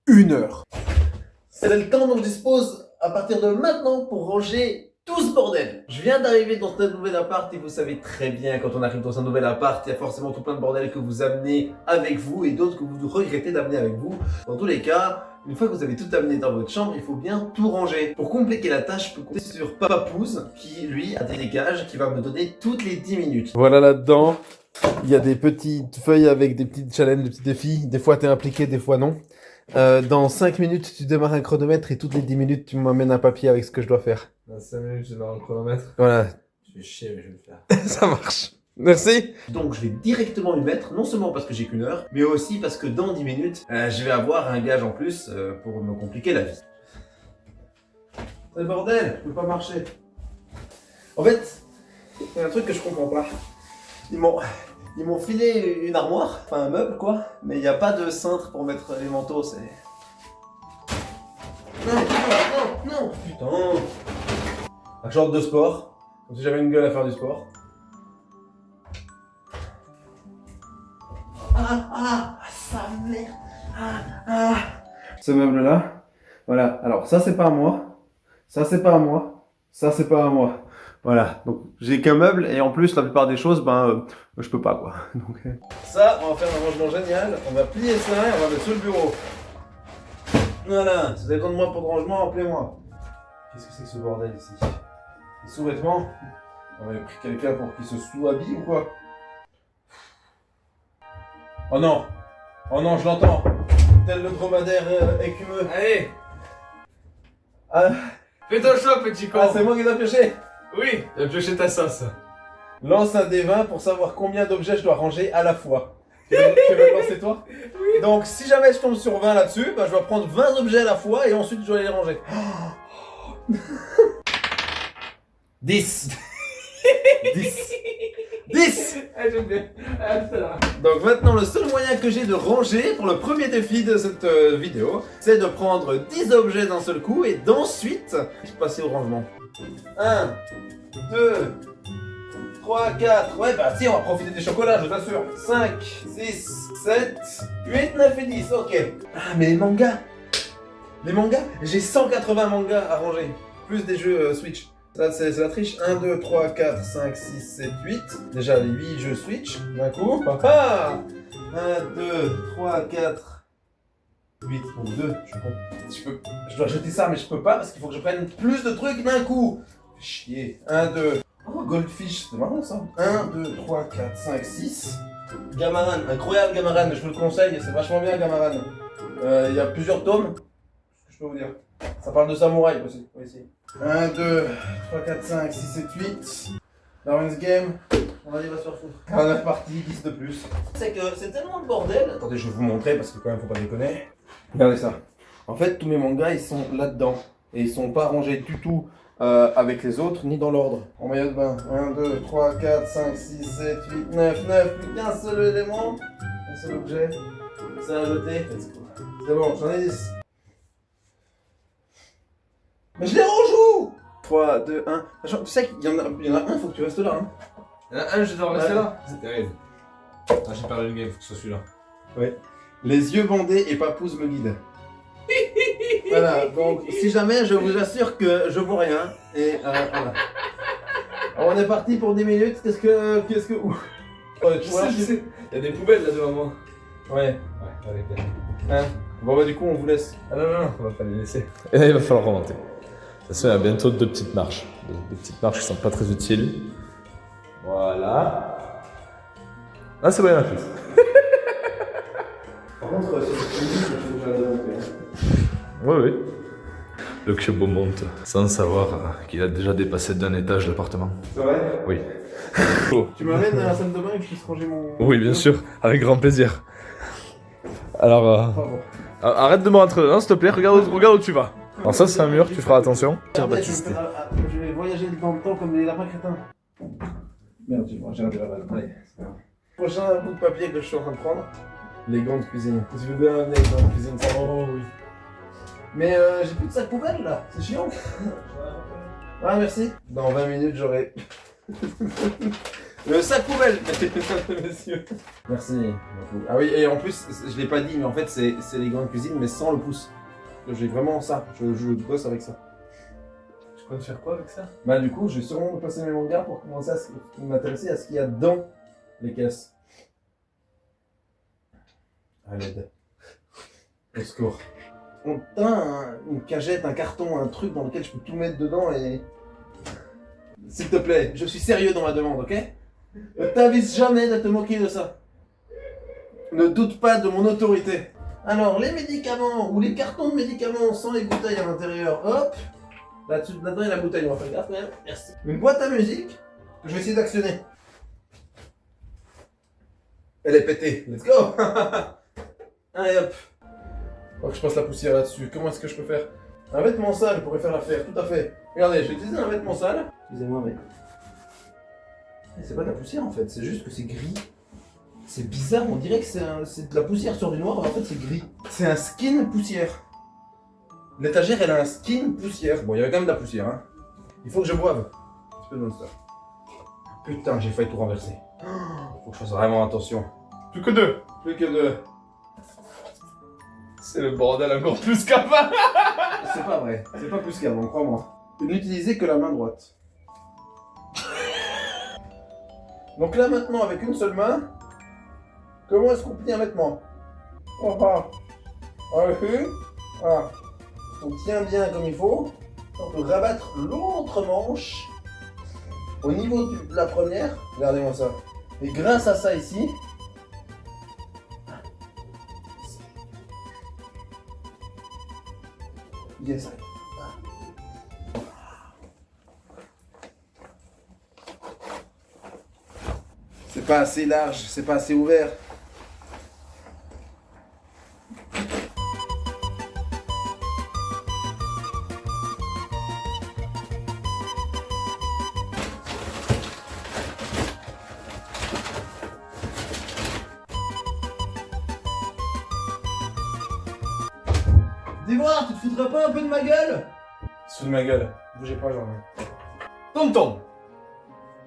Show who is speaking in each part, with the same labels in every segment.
Speaker 1: 1 heure. C'est le temps dont je dispose à partir de maintenant pour ranger tout ce bordel. Je viens d'arriver dans ce nouvel appart et vous savez très bien quand on arrive dans un nouvel appart, il y a forcément tout plein de bordel que vous amenez avec vous et d'autres que vous regrettez d'amener avec vous. Dans tous les cas, une fois que vous avez tout amené dans votre chambre, il faut bien tout ranger. Pour compliquer la tâche, je peux compter sur Papouze qui lui a des cages qui va me donner toutes les 10 minutes. Voilà là-dedans, il y a des petites feuilles avec des petits challenges, des petits défis. Des fois t'es impliqué, des fois non. Dans 5 minutes, tu démarres un chronomètre et toutes les 10 minutes, tu m'amènes un papier avec ce que je dois faire.
Speaker 2: Dans 5 minutes, je démarre un chronomètre.
Speaker 1: Voilà.
Speaker 2: Je vais chier, mais je vais le faire.
Speaker 1: Ça marche. Merci. Donc je vais directement lui mettre, non seulement parce que j'ai qu'une heure, mais aussi parce que dans 10 minutes, je vais avoir un gage en plus pour me compliquer la vie. C'est le bordel, je peux pas marcher. En fait, il y a un truc que je comprends pas. Ils m'ont filé une armoire, enfin un meuble quoi, mais il n'y a pas de cintre pour mettre les manteaux, c'est... Non, putain. Un short de sport, comme si j'avais une gueule à faire du sport. Ça merde. Ce meuble-là, voilà. Alors ça c'est pas à moi, ça c'est pas à moi, ça c'est pas à moi. Voilà, donc j'ai qu'un meuble et en plus la plupart des choses, je peux pas quoi. Donc, ça, on va faire un rangement génial, on va plier ça et on va mettre sur le bureau. Voilà, si vous avez besoin de moi pour le rangement, appelez-moi. Qu'est-ce que c'est que ce bordel ici? Les sous-vêtements? On avait pris quelqu'un pour qu'il se sous-habille ou quoi? Oh non, je l'entends. Tel le dromadaire écumeux.
Speaker 2: Allez,
Speaker 1: Ah,
Speaker 2: fais ton choc, petit con.
Speaker 1: c'est moi qui l'ai pioché.
Speaker 2: Oui, tu vas piocher ta sauce.
Speaker 1: Lance un des 20 pour savoir combien d'objets je dois ranger à la fois. Tu veux le lancer toi?
Speaker 2: Oui.
Speaker 1: Donc si jamais je tombe sur 20 là-dessus, je dois prendre 20 objets à la fois et ensuite je dois les ranger. 10. 10.
Speaker 2: Ah, j'aime bien. Ah, tout à l'heure.
Speaker 1: Donc maintenant le seul moyen que j'ai de ranger pour le premier défi de cette vidéo, c'est de prendre 10 objets d'un seul coup et d'ensuite passer au rangement. 1, 2, 3, 4, ouais si on va profiter des chocolats, je t'assure. 5, 6, 7, 8, 9 et 10, ok. Ah mais les mangas, j'ai 180 mangas à ranger, plus des jeux Switch. Ça c'est la triche. 1, 2, 3, 4, 5, 6, 7, 8. Déjà les 8 jeux Switch d'un coup. 1, 2, 3, 4, 8. Donc 2, je dois jeter ça mais je peux pas parce qu'il faut que je prenne plus de trucs d'un coup. Chier. 1, 2. Oh, Goldfish, c'est marrant ça. 1, 2, 3, 4, 5, 6. Gamaran, incroyable Gamaran, je vous le conseille, c'est vachement bien Gamaran. Il y a plusieurs tomes. Qu'est-ce que je peux vous dire? Ça parle de samouraï aussi. 1, 2, 3, 4, 5, 6, 7, 8. Darwin's Game. On va se faire foutre. 49 parties, 10 de plus. C'est que c'est tellement de bordel. Attendez, je vais vous montrer parce que quand même faut pas déconner. Regardez ça. En fait, tous mes mangas ils sont là-dedans. Et ils sont pas rangés du tout avec les autres ni dans l'ordre. En maillot de bain. 1, 2, 3, 4, 5, 6, 7, 8, 9. Plus qu'un seul élément. Un seul objet. C'est à jeter. Let's go. C'est bon, j'en ai 10. Mais je les rejoue! 3, 2, 1. Tu sais qu'il y en a un, faut que tu restes là. Hein.
Speaker 2: Il y en a un, je dois rester
Speaker 1: Ouais.
Speaker 2: là. C'est terrible. Ah, j'ai perdu le game, faut que ce soit celui-là.
Speaker 1: Ouais. Les yeux bandés et Papouze me guide. Voilà, donc si jamais, je vous assure que je vois rien. Et voilà. Alors, on est parti pour 10 minutes. Qu'est-ce que. Ouf. Tu vois,
Speaker 2: Je sais. Il y a des poubelles là devant moi.
Speaker 1: Ouais.
Speaker 2: Ouais, avec bien.
Speaker 1: Hein. Bon, du coup, on vous laisse.
Speaker 2: Ah non, on va pas les laisser. Et là, il va falloir remonter. De toute façon, il y a bientôt 2 petites marches. Des petites marches qui sont pas très utiles. Voilà. Ah, c'est bon, il y en a plus.
Speaker 1: Par contre, c'est une minute, il faut que j'aille la monter.
Speaker 2: Oui. Le Kyobo monte sans savoir qu'il a déjà dépassé d'un étage l'appartement.
Speaker 1: C'est vrai?
Speaker 2: Oui.
Speaker 1: Tu m'amènes à la salle de bain et que je puisse ranger mon.
Speaker 2: Oui, bien sûr, avec grand plaisir. Alors,
Speaker 1: Bravo.
Speaker 2: arrête de me rentrer dedans, s'il te plaît, regarde où tu vas. Alors ça, c'est un mur, tu feras attention.
Speaker 1: Regardez, je vais voyager dans le temps comme les lapins crétins. Merde, j'ai raté la balle. Allez, c'est pas grave. Prochain bout de papier que je suis en train de prendre, les gants de cuisine. Si tu veux bien amener les gants de cuisine, ça va. Oh oui. Mais j'ai plus de sac poubelle là, c'est chiant. Ah merci. Dans 20 minutes j'aurai Le sac poubelle, mesdames et messieurs. Merci beaucoup. Ah oui, et en plus, je l'ai pas dit, mais en fait, c'est les grandes cuisines, mais sans le pouce. J'ai vraiment ça, je bosse avec ça.
Speaker 2: Tu comptes faire quoi avec ça?
Speaker 1: Bah du coup, je vais sûrement passer mes mangas pour commencer à m'intéresser à ce qu'il y a dans les caisses. À l'aide. Au secours. On a une cagette, un carton, un truc dans lequel je peux tout mettre dedans et... S'il te plaît, je suis sérieux dans ma demande, ok? Ne t'avise jamais de te moquer de ça. Ne doute pas de mon autorité. Alors, les médicaments, ou les cartons de médicaments sans les bouteilles à l'intérieur, hop. Là-dedans, il y a la bouteille, on va faire gaffe quand même. Merci. Une boîte à musique, que je vais essayer d'actionner. Elle est pétée, let's go. Allez hop. Faut que je passe la poussière là-dessus. Comment est-ce que je peux faire? Un vêtement sale pourrait faire l'affaire, tout à fait. Regardez, je vais utiliser un vêtement sale. Excusez-moi, mais... C'est pas de la poussière en fait, c'est juste que c'est gris. C'est bizarre, on dirait que c'est de la poussière sur du noir, mais en fait c'est gris. C'est un skin poussière. L'étagère, elle a un skin poussière. Bon, il y avait quand même de la poussière, hein. Il faut que je boive. Un petit peu de Monster. Putain, j'ai failli tout renverser. Faut que je fasse vraiment attention.
Speaker 2: Plus que 2.
Speaker 1: Plus que 2.
Speaker 2: C'est le bordel encore plus qu'avant.
Speaker 1: C'est pas vrai, c'est pas plus qu'avant, crois-moi. N'utilisez que la main droite. Donc là maintenant, avec une seule main, comment est-ce qu'on plie un vêtement? Voilà. Voilà. On tient bien comme il faut. On peut rabattre l'autre manche au niveau de la première. Regardez-moi ça. Et grâce à ça ici, yes. C'est pas assez large, c'est pas assez ouvert. Dis-moi, tu te foutrais pas un peu de ma gueule?
Speaker 2: Sous de ma gueule.
Speaker 1: Bougez pas, j'en ai.
Speaker 2: Tonton.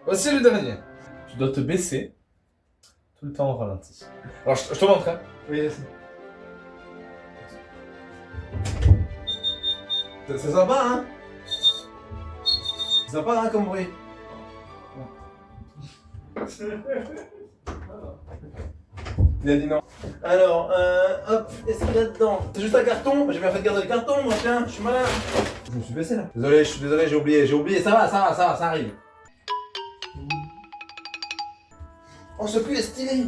Speaker 2: Voici le dernier. Tu dois te baisser tout le temps au ralenti. Alors je te montre, hein.
Speaker 1: Oui, vas-y. C'est sympa, hein? C'est sympa, hein, comme bruit. Il a dit non. Alors, hop, est-ce qu'il y a dedans? C'est juste un carton? J'ai bien fait de garder le carton, moi, tiens, je suis malin. Je me suis baissé là. Désolé, je suis désolé, j'ai oublié, ça va, ça arrive. Oh, ce pull est stylé.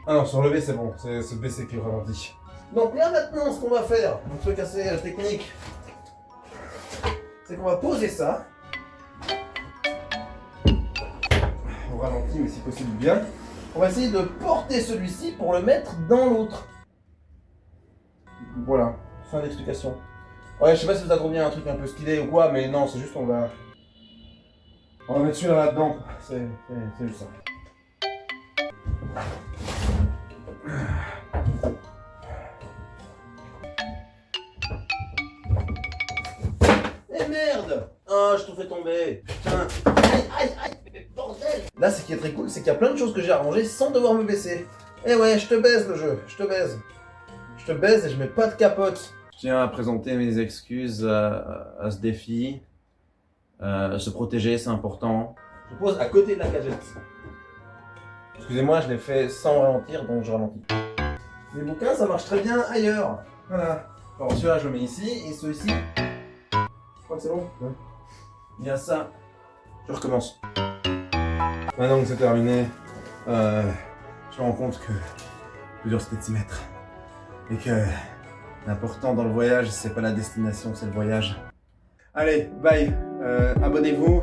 Speaker 1: Ah non, se relever c'est bon, c'est se baisser qui ralentit. Donc là maintenant, ce qu'on va faire, un truc assez technique, c'est qu'on va poser ça. On ralentit, mais si possible bien. On va essayer de porter celui-ci pour le mettre dans l'autre. Voilà, fin d'explication. Ouais, je sais pas si vous avez trouvé un truc un peu stylé ou quoi, mais non, c'est juste on va mettre celui-là là-dedans. C'est juste ça. Eh merde! Oh, je te fais tomber. Putain. Aïe, bordel! Là, ce qui est très cool, c'est qu'il y a plein de choses que j'ai arrangées sans devoir me baisser. Eh ouais, je te baise le jeu, je te baise. Je te baise et je mets pas de capote. Je tiens à présenter mes excuses à ce défi. Se protéger, c'est important. Je pose à côté de la cagette. Excusez-moi, je l'ai fait sans ralentir, donc je ralentis. Les bouquins, ça marche très bien ailleurs. Voilà. Alors celui-là, je le mets ici, et ceux-ci... Je crois que c'est bon. Ouais. Il y a ça. Je recommence. Maintenant que c'est terminé, je me rends compte que le plus dur c'était de s'y mettre. Et que l'important dans le voyage, c'est pas la destination, c'est le voyage. Allez, bye. Abonnez-vous.